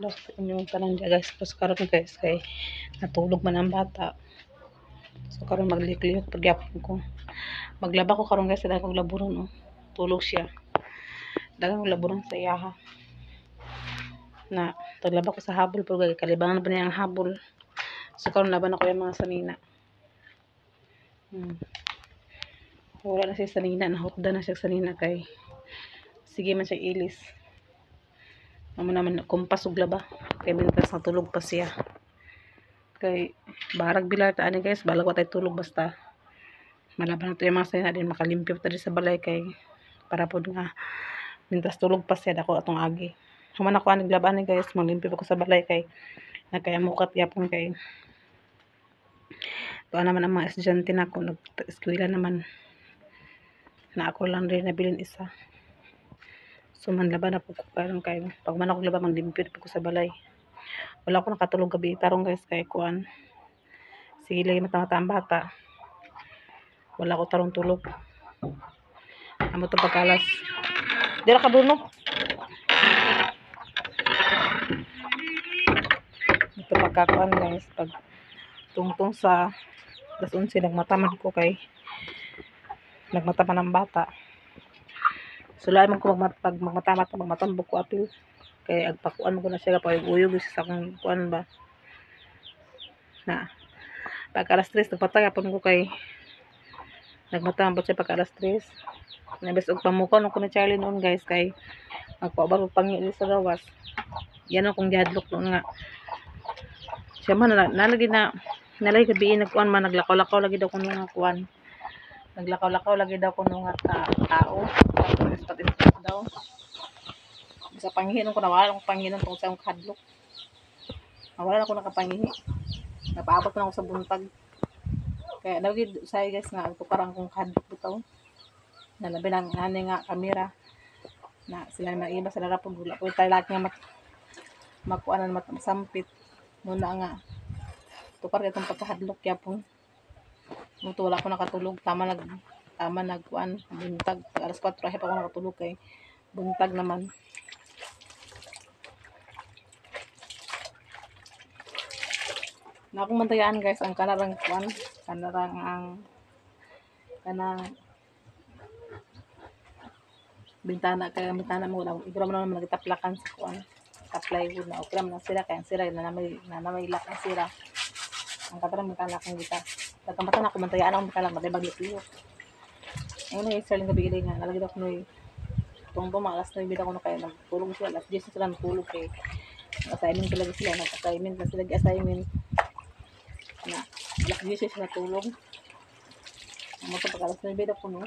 Plus inyong tanan dyan guys. Plus karon guys kay natulog man ang bata. So karon magliyok-liyok pagyapon ko. Maglaba ko karon guys sa kong laburon oh. Tulog siya. Dagang laburon sa iya ha. Na taglaba ko sa habol pero kalibangan pa niya ang habol. So karon laban ako yung mga sanina. Wala na siya sanina, nahutda na siya sanina kay sige man siya ilis. Amo naman kumpas ug laba kay mintas natulog pa siya. Kay barag bilar ta ani guys, balag wa tay tulog basta malaban nato yung mga sanina din makalimpyo ta sa balay kay para pod nga mintas tulog pa siya dako atong agi. Human ako ani naglaba ni guys, maglimpyo ko sa balay kay nakayamukat yapon kay tuwa naman ang mga estudyante na ako nag-eskwela naman na ako lang rin nabilin isa. So manlaban na po ko karon kay pag man ako laba manglimpyo po ko sa balay. Wala ako nakatulog gabi tarong guys kay kuan. Sige lagi mata-mata ang bata. Wala ko tarong tulog. Amo to pagkalas. Dira ka Bruno. Ito pagkakuan guys pag tungtong sa 11 nagmataman ko kay nagmataman ang bata. Sulay man ko pag magmatambok ko apil kay agpakuan mo ko na siya kapag uyog sa akong kuan ba na pag alas 3 nagpatay apon ko kay nagmatambok siya pag alas 3 nabes og pamukon ko ni Charlie noon guys kay magpaubag og pangili sa gawas yan akong gihadlok noon nga siya man nalagi gabi nagkuan man naglakaw-lakaw lagi daw kuno nga kuan naglakaw-lakaw lagi daw kuno nga tao ispat-ispat daw sa pangihi nung ko nawala akong pangihi nung tungkol sa akong kahadlok nawala na ako nakapangihi napaabot na ako sa buntag kaya lagi sa guys nga tukarang kong kahadlok bitaw nalabi ng nani nga kamera na sila na iba sa larapon wala ko tayo lahat nga makuanan masampit muna nga tukar itong pagkahadlok yapon muto wala ko nakatulog tama nagkuan buntag pag alas 4 ay pa ako nakatulog kay buntag naman na akong mantayaan guys ang kanarang kuan kanarang ang kanang bintana kay bintana mo lang igro mo naman nagtaplakan sa kuan apply wood na okay naman sila kaya sila na may lock na sila ang katarang bintana kong gita pagkamata na ako mantayaan akong bintana matay bagyo ayun na yung gabi nga nalagay ako noy tungtong mga alas 9 ako na kaya nagtulog sila alas 10 sila nagtulog kay assignment talaga sila nag-assignment na sila assignment na alas 10 sila natulog ang mga pag alas 9 ako no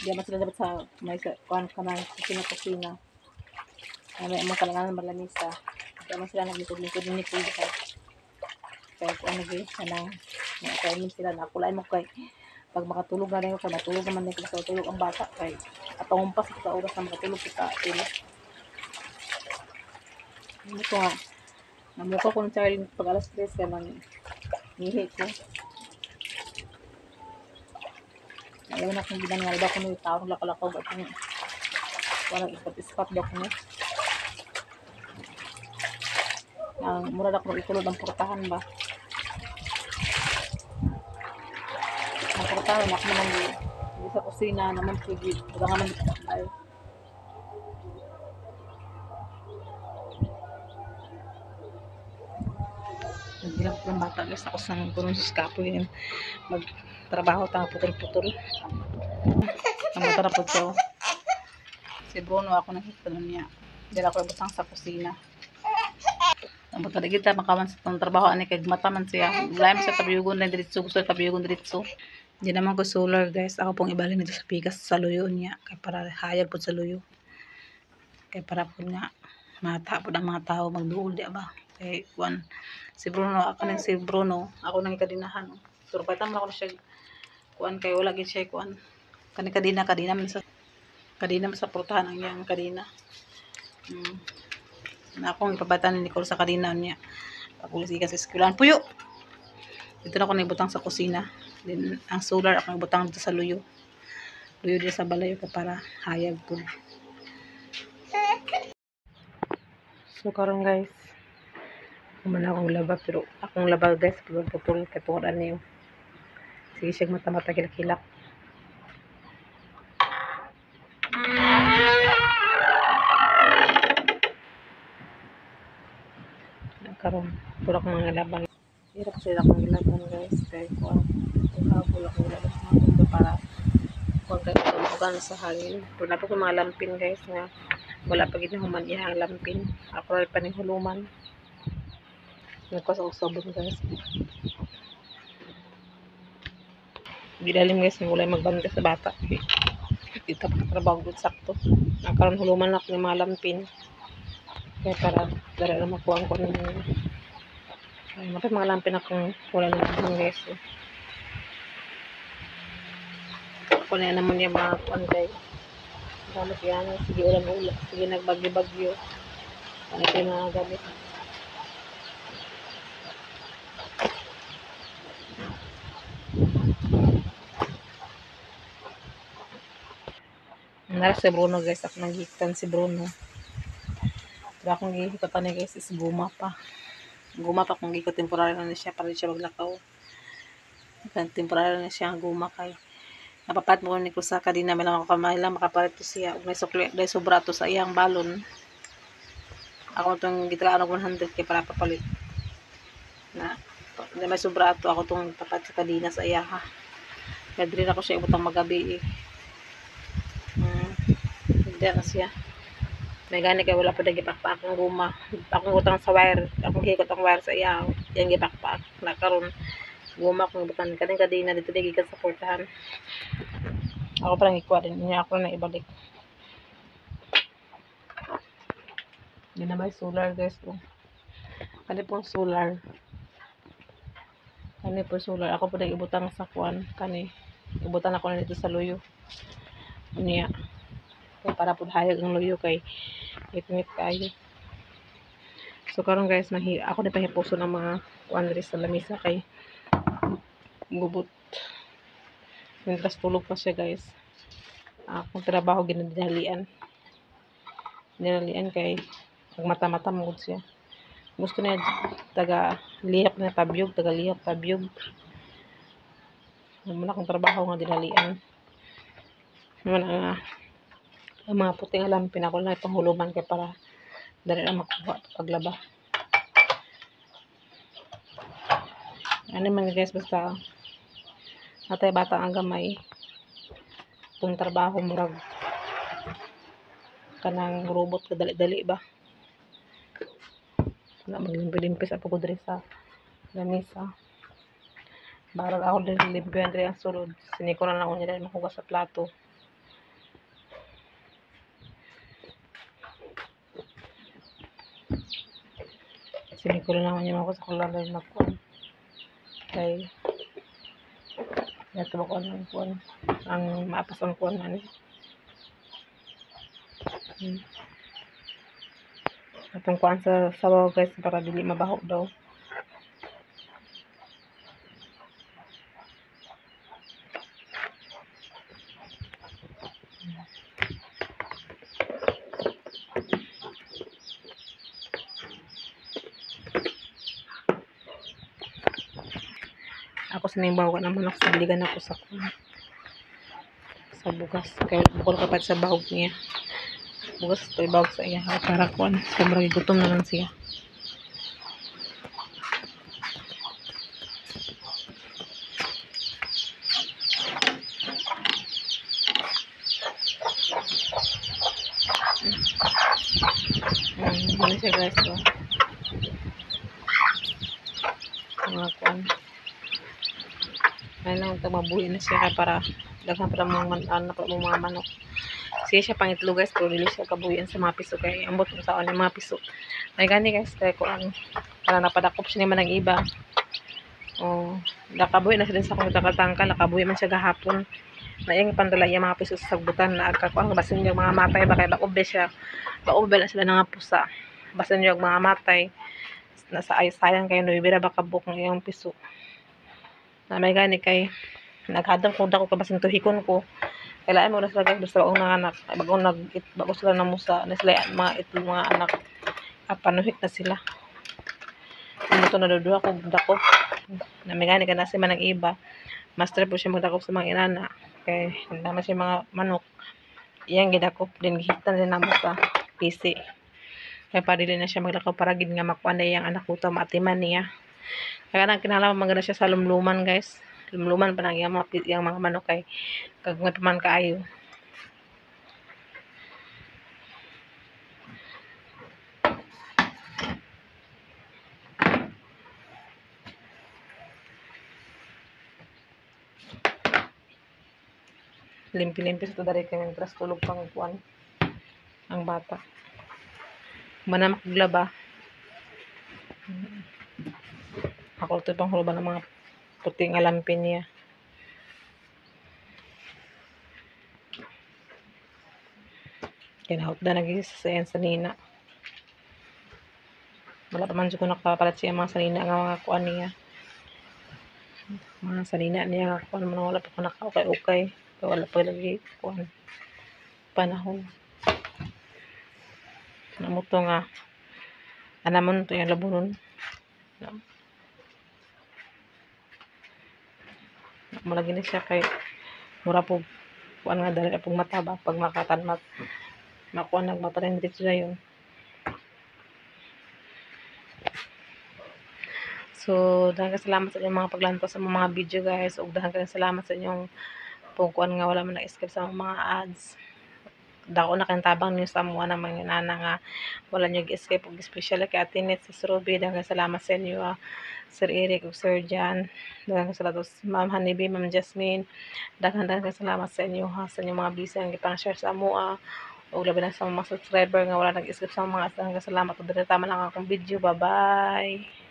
diyan man sila dapat sa may kuhan ka ng kusina may mga kalanganan malamisa diyan man sila naglingkod-lingkod ni Nicole kaya kung ano gay kanang may assignment sila nakulain mo kay pag makatulog na rin ako matulog naman din sa tulog ang bata kay atong pas sa oras na makatulog kita ito nga namuka ko ng Charlie pag alas 3 kaya man hihi ko ayaw na akong ginangal ba ko nung taong lakalakaw ba ito walang ispat-ispat ba ko ang murad ako ikulod ang portahan ba ang portahan ako naman sa kusina naman pwede wala naman dito tayo nagbilang ko ng bata guys ako sa kurong suskapo yun magtrabaho tayo putol-putol ang bata na po siya si Bruno ako nakita niya dila ko butang sa kusina ang bata na kita makaman sa itong trabaho ani kay mata man siya wala man sa kabiyugon na diretso gusto kabiyugon diretso di naman ko solar guys ako pong ibalin nito sa pikas sa luyo niya kay para hayag po sa luyo kay para po nga mata po ang mga tao magduol di ba kay kuan si Bruno ako nang ikadinahan pero patan mo ako na siya kuan kay wala gid siya kuan kadina man sa portahan ang iyang kadina na akong ipabatan ni Nicole sa kadina niya pag-ulis ikan sa eskwelahan puyo dito na ako naibutang sa kusina then ang solar ako naibutang dito sa luyo dito sa balayo ka para hayag po So karon guys, kumana akong laba pero akong laba guys putol katungod niyo. Sige siya mata-mata kilak-kilak. Karon pura ko mga laban. Hirap sila akong ilaban guys kay kuan. Pagkabula ko ilaban sa mundo para kuan kay tugan sa hangin. Wala pa ko mga lampin guys nga wala pa gid human ihang lampin. Ako ray pa ning huluman. Nagkos og sabon guys. Gidalim guys ng walay magbanda sa bata. Dito pa trabaho gud sakto. Nakaroon huluman na ng mga lampin. Kaya para dara na makuha ko ng ay mapit mga lampin akong wala na lang guys. Ako na naman yung mga kuantay. Gamit yan. Sige ulan-ulan. Sige nagbagyo-bagyo. Ano ito yung mga gamit. Nara si Bruno guys. Ako nanghikitan si Bruno. Pero akong gihikatan niya guys is guma pa. Guma pa kung giko temporary na siya para siya maglakaw. Temporary na siya ang guma kay. Napapat mo ni ko sa kadina may lang ako kamay lang makapalit to siya. Ug may sukli dai sobra to sa iyang balon. Ako tong gitraan og 100 kay para papalit. Na may sobra to ako tong tapat sa kadina sa iya ha. Kaya diri ako siya ibutang magabi eh. Hindi na siya. May gani kay wala pa dagi pakpak ang guma. Akong utang sa wire, akong hikot ang wire sa iya. Yang gipakpak na karon guma kung ibutan kaning kadina dito dagi ka sa portahan. Ako parang ikuha din niya ako na ibalik. Hindi na may solar guys po. Kani pong solar. Kani po solar. Ako po na ibutang sa kuan. Kani. Ibutan ako na dito sa luyo. Niya. Kaya para po hayag ang luyo kay ngit-ngit kayo. So karon guys, ako na pahipuso ng mga kuan diri sa lamisa kay gubot. Mientras tulog pa siya guys. Akong trabaho ginadalian. Dinalian kay mata-mata mo siya. Gusto niya taga lihap na tabyog, taga lihap tabyog. Muna akong trabaho nga dinalian. Naman ang mga puting alam pinako na itong huluman kay para dali na makuha paglaba. Ano man guys basta natay bata ang gamay. Itong trabaho murag kanang robot ka dali-dali ba. Wala maglimpis ako ko diri sa lamisa. Barag ako din limpyo diri ang sulod. Siniko na lang ako niya makuha sa plato. Siniko na lang ako niya makuha sa kulang dahil magkuhan. Kay yato ko ang kuhan. Ang maapas ang kuhan man. Atong kuhan sa sabaw guys para dili mabaho daw. Ako sinimbaw ka naman ako sa biligan ako sa bugas. Kaya bukol kapat sa bahog niya. Bugas ito ibawag sa iya. Para kuhan. Kaya maragi gutom na lang siya. Hindi siya guys. So. Mga kuhan. Ay lang ito mabuhi na siya para daghan para mga manok. Siya pangitlog guys pero dili siya kabuhian sa mga piso kay ambot mo sa mga piso. May gani guys kay ko ang para napadakop siya naman ng iba. Oh, nakabuhi na siya din sa kung takatangka, nakabuhi man siya gahapon. Mayang pandala iya mga piso sa sagbutan na agkakuan basin yung mga matay ba kay baobe siya. Baobe na sila nga pusa. Basin yung mga matay nasa ay sayang kay no ibira ba kabuk ng iyang piso. Na may gani kay naghadang ko dako kabasin tuhikon ko kailangan mo na sila guys basta bagong nanganak bagong sila namusa na sila mga itong mga anak panuhik na sila. Ito naduduha ko dako. Namigani ka na si manang iba. Master po siya magdakop sa mga inana. Kay naman siya mga manok. Iyang gidakop din gihitan din namo sa PC. Kaya padili na siya maglakaw para gid nga makuha na iyang anak ko matiman niya. Kaya nang kinahanglan maganda siya sa lumluman guys. Lumluman pa nang iyang mga manok kay kag matuman kaayo. Limpi-limpi sa dari kay mintras tulog pang kuan ang bata. Manamak glaba. Ako ito pang huluban ng mga puting alampin niya. Kinahot na nag-isasayan sa nina. Wala pa man siya kung nakapalat siya mga sanina nga mga kuan niya. Mga sanina niya nga kuan man wala pa ko naka-ukay-ukay. Wala pa lagi kuan panahon. Namuto nga anamon to yung labunon. Malagi na siya kay mura po kuan nga dali pong mataba pag makatanmat makuha nagmatarin dito na yun. So, daghang salamat sa inyong mga paglantaw sa mga video guys. Ug daghang salamat sa inyong pagkuan nga wala man na-skip sa mga ads. Dako na kayong tabang niyo sa mga naman yun nga wala niyo gi-skip ug especially kay Atinit sa Ruby. Daghang salamat sa inyo Sir Eric ug Sir Jan. Daghang salamat sa Ma'am Honeybee, Ma'am Jasmine. Daghang salamat sa inyo sa inyong mga bisang gipang-share sa amoa. Ug labi na sa mga subscriber nga wala nag-skip sa mga daghang salamat ug dili tama lang akong video. Bye-bye.